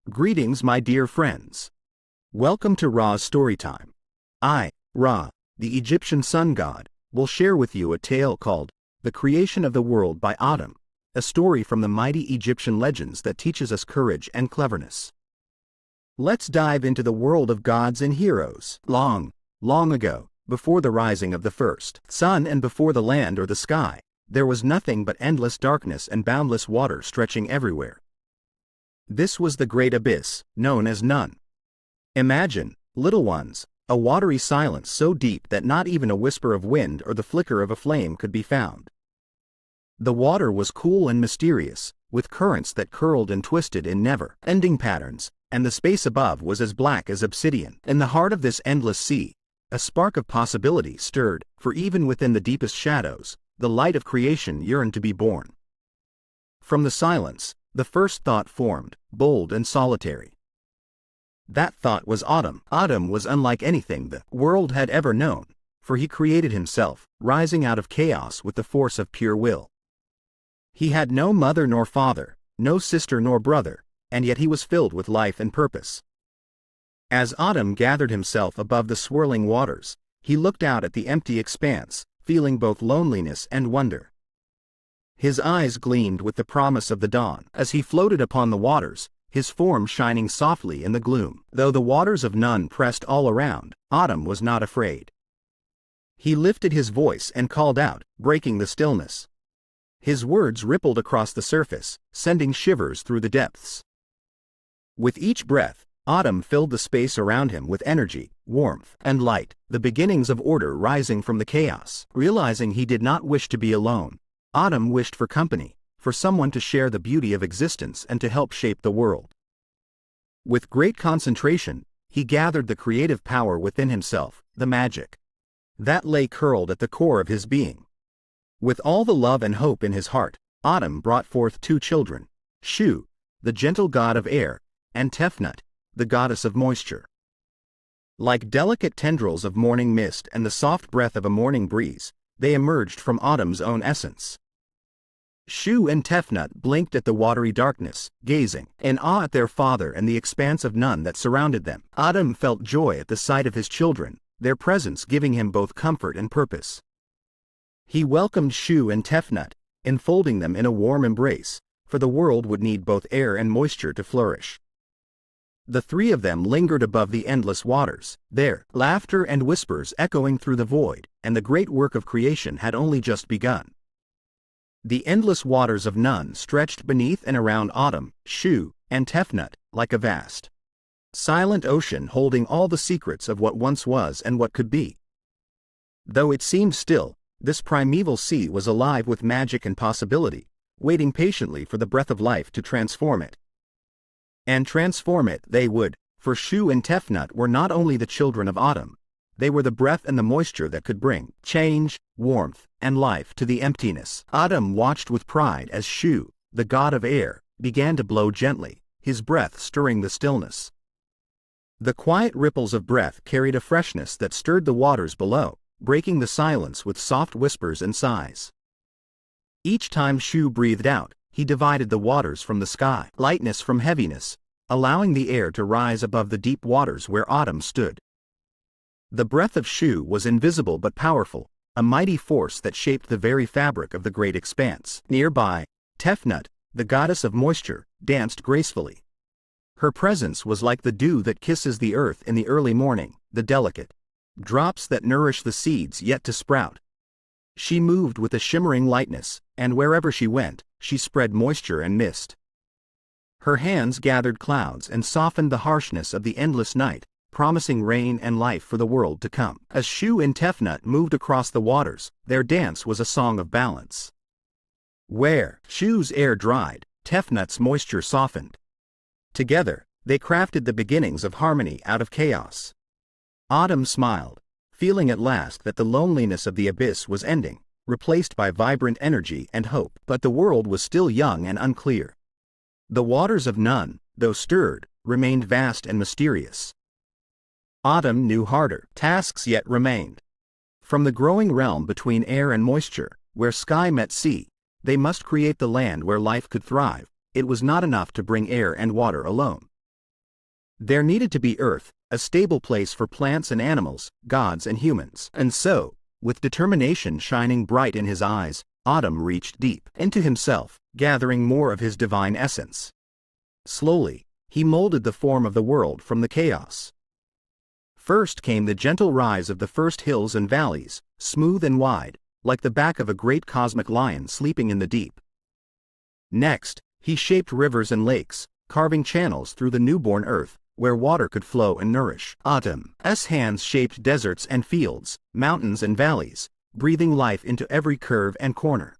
Greetings, my dear friends. Welcome to Ra's Storytime. I, Ra, the Egyptian sun god, will share with you a tale called The Creation of the World by Atum, a story from the mighty Egyptian legends that teaches us courage and cleverness. Let's dive into the world of gods and heroes. Long, long ago, before the rising of the first sun and before the land or the sky, there was nothing but endless darkness and boundless water stretching everywhere. This was the great abyss, known as none. Imagine, little ones, a watery silence so deep that not even a whisper of wind or the flicker of a flame could be found. The water was cool and mysterious, with currents that curled and twisted in never-ending patterns, and the space above was as black as obsidian. In the heart of this endless sea, a spark of possibility stirred, for even within the deepest shadows, the light of creation yearned to be born. From the silence, the first thought formed, bold and solitary. That thought was Atum. Atum was unlike anything the world had ever known, for he created himself, rising out of chaos with the force of pure will. He had no mother nor father, no sister nor brother, and yet he was filled with life and purpose. As Atum gathered himself above the swirling waters, he looked out at the empty expanse, feeling both loneliness and wonder. His eyes gleamed with the promise of the dawn, as he floated upon the waters, his form shining softly in the gloom. Though the waters of none pressed all around, Atum was not afraid. He lifted his voice and called out, breaking the stillness. His words rippled across the surface, sending shivers through the depths. With each breath, Atum filled the space around him with energy, warmth, and light, the beginnings of order rising from the chaos. Realizing he did not wish to be alone, Atum wished for company, for someone to share the beauty of existence and to help shape the world. With great concentration, he gathered the creative power within himself, the magic that lay curled at the core of his being. With all the love and hope in his heart, Atum brought forth two children, Shu, the gentle god of air, and Tefnut, the goddess of moisture. Like delicate tendrils of morning mist and the soft breath of a morning breeze, they emerged from Atum's own essence. Shu and Tefnut blinked at the watery darkness, gazing in awe at their father and the expanse of none that surrounded them. Atum felt joy at the sight of his children, their presence giving him both comfort and purpose. He welcomed Shu and Tefnut, enfolding them in a warm embrace, for the world would need both air and moisture to flourish. The three of them lingered above the endless waters, their laughter and whispers echoing through the void, and the great work of creation had only just begun. The endless waters of none stretched beneath and around Atum, Shu, and Tefnut, like a vast, silent ocean holding all the secrets of what once was and what could be. Though it seemed still, this primeval sea was alive with magic and possibility, waiting patiently for the breath of life to transform it. And transform it they would, for Shu and Tefnut were not only the children of Atum, they were the breath and the moisture that could bring change, warmth, and life to the emptiness. Atum watched with pride as Shu, the god of air, began to blow gently, his breath stirring the stillness. The quiet ripples of breath carried a freshness that stirred the waters below, breaking the silence with soft whispers and sighs. Each time Shu breathed out, he divided the waters from the sky, lightness from heaviness, allowing the air to rise above the deep waters where Atum stood. The breath of Shu was invisible but powerful, a mighty force that shaped the very fabric of the great expanse. Nearby, Tefnut, the goddess of moisture, danced gracefully. Her presence was like the dew that kisses the earth in the early morning, the delicate drops that nourish the seeds yet to sprout. She moved with a shimmering lightness, and wherever she went, she spread moisture and mist. Her hands gathered clouds and softened the harshness of the endless night, promising rain and life for the world to come. As Shu and Tefnut moved across the waters, their dance was a song of balance. Where Shu's air dried, Tefnut's moisture softened. Together, they crafted the beginnings of harmony out of chaos. Atum smiled, feeling at last that the loneliness of the abyss was ending, replaced by vibrant energy and hope. But the world was still young and unclear. The waters of none, though stirred, remained vast and mysterious. Atum knew harder tasks yet remained. From the growing realm between air and moisture, where sky met sea, they must create the land where life could thrive. It was not enough to bring air and water alone. There needed to be earth, a stable place for plants and animals, gods and humans. And so, with determination shining bright in his eyes, Atum reached deep into himself, gathering more of his divine essence. Slowly, he molded the form of the world from the chaos. First came the gentle rise of the first hills and valleys, smooth and wide, like the back of a great cosmic lion sleeping in the deep. Next, he shaped rivers and lakes, carving channels through the newborn earth, where water could flow and nourish. Atum's hands shaped deserts and fields, mountains and valleys, breathing life into every curve and corner.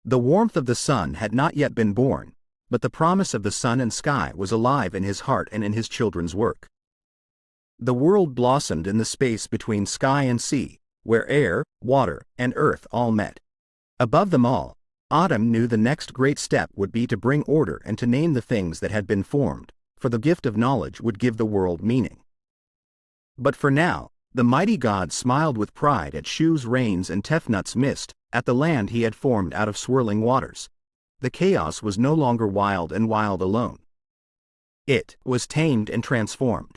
The warmth of the sun had not yet been born, but the promise of the sun and sky was alive in his heart and in his children's work. The world blossomed in the space between sky and sea, where air, water, and earth all met. Above them all, Atum knew the next great step would be to bring order and to name the things that had been formed, for the gift of knowledge would give the world meaning. But for now, the mighty god smiled with pride at Shu's rains and Tefnut's mist, at the land he had formed out of swirling waters. The chaos was no longer wild and wild alone. It was tamed and transformed.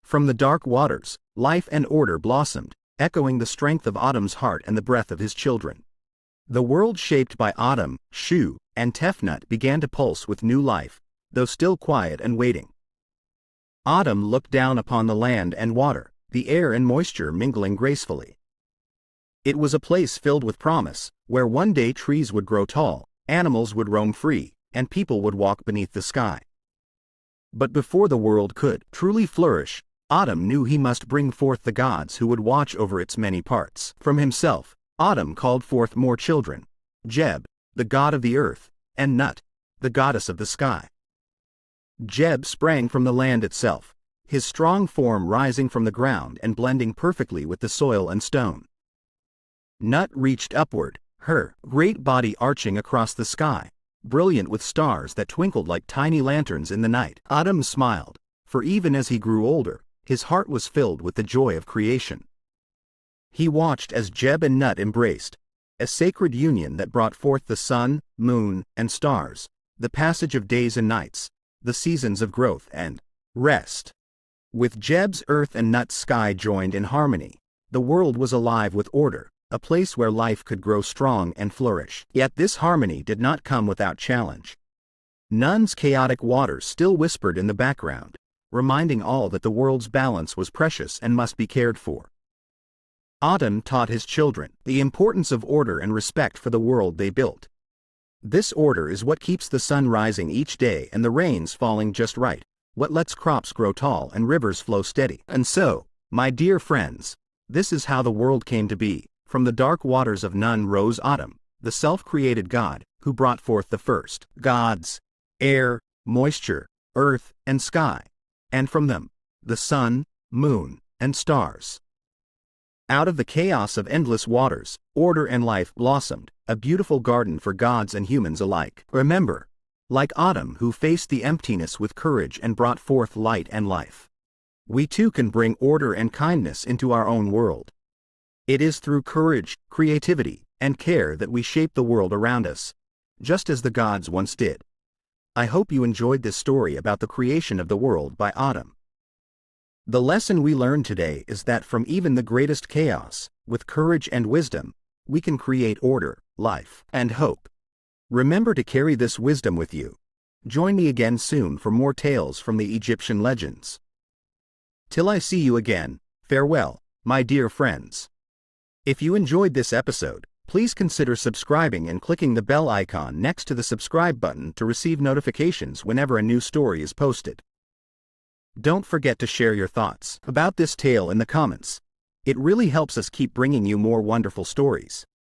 From the dark waters, life and order blossomed, echoing the strength of Atum's heart and the breath of his children. The world shaped by Atum, Shu, and Tefnut began to pulse with new life, though still quiet and waiting. Atum looked down upon the land and water, the air and moisture mingling gracefully. It was a place filled with promise, where one day trees would grow tall, animals would roam free, and people would walk beneath the sky. But before the world could truly flourish, Atum knew he must bring forth the gods who would watch over its many parts. From himself, Atum called forth more children: Geb, the god of the earth, and Nut, the goddess of the sky. Geb sprang from the land itself, his strong form rising from the ground and blending perfectly with the soil and stone. Nut reached upward, her great body arching across the sky, brilliant with stars that twinkled like tiny lanterns in the night. Atum smiled, for even as he grew older, his heart was filled with the joy of creation. He watched as Geb and Nut embraced, a sacred union that brought forth the sun, moon, and stars, the passage of days and nights, the seasons of growth and rest. With Geb's earth and Nut's sky joined in harmony, the world was alive with order, a place where life could grow strong and flourish. Yet this harmony did not come without challenge. Nun's chaotic waters still whispered in the background, reminding all that the world's balance was precious and must be cared for. Atum taught his children the importance of order and respect for the world they built. This order is what keeps the sun rising each day and the rains falling just right, what lets crops grow tall and rivers flow steady. And so, my dear friends, this is how the world came to be. From the dark waters of Nun rose Atum, the self-created god, who brought forth the first gods: air, moisture, earth, and sky, and from them, the sun, moon, and stars. Out of the chaos of endless waters, order and life blossomed, a beautiful garden for gods and humans alike. Remember, like Atum who faced the emptiness with courage and brought forth light and life, we too can bring order and kindness into our own world. It is through courage, creativity, and care that we shape the world around us, just as the gods once did. I hope you enjoyed this story about the creation of the world by Atum. The lesson we learned today is that from even the greatest chaos, with courage and wisdom, we can create order, life, and hope. Remember to carry this wisdom with you. Join me again soon for more tales from the Egyptian legends. Till I see you again, farewell, my dear friends. If you enjoyed this episode, please consider subscribing and clicking the bell icon next to the subscribe button to receive notifications whenever a new story is posted. Don't forget to share your thoughts about this tale in the comments. It really helps us keep bringing you more wonderful stories.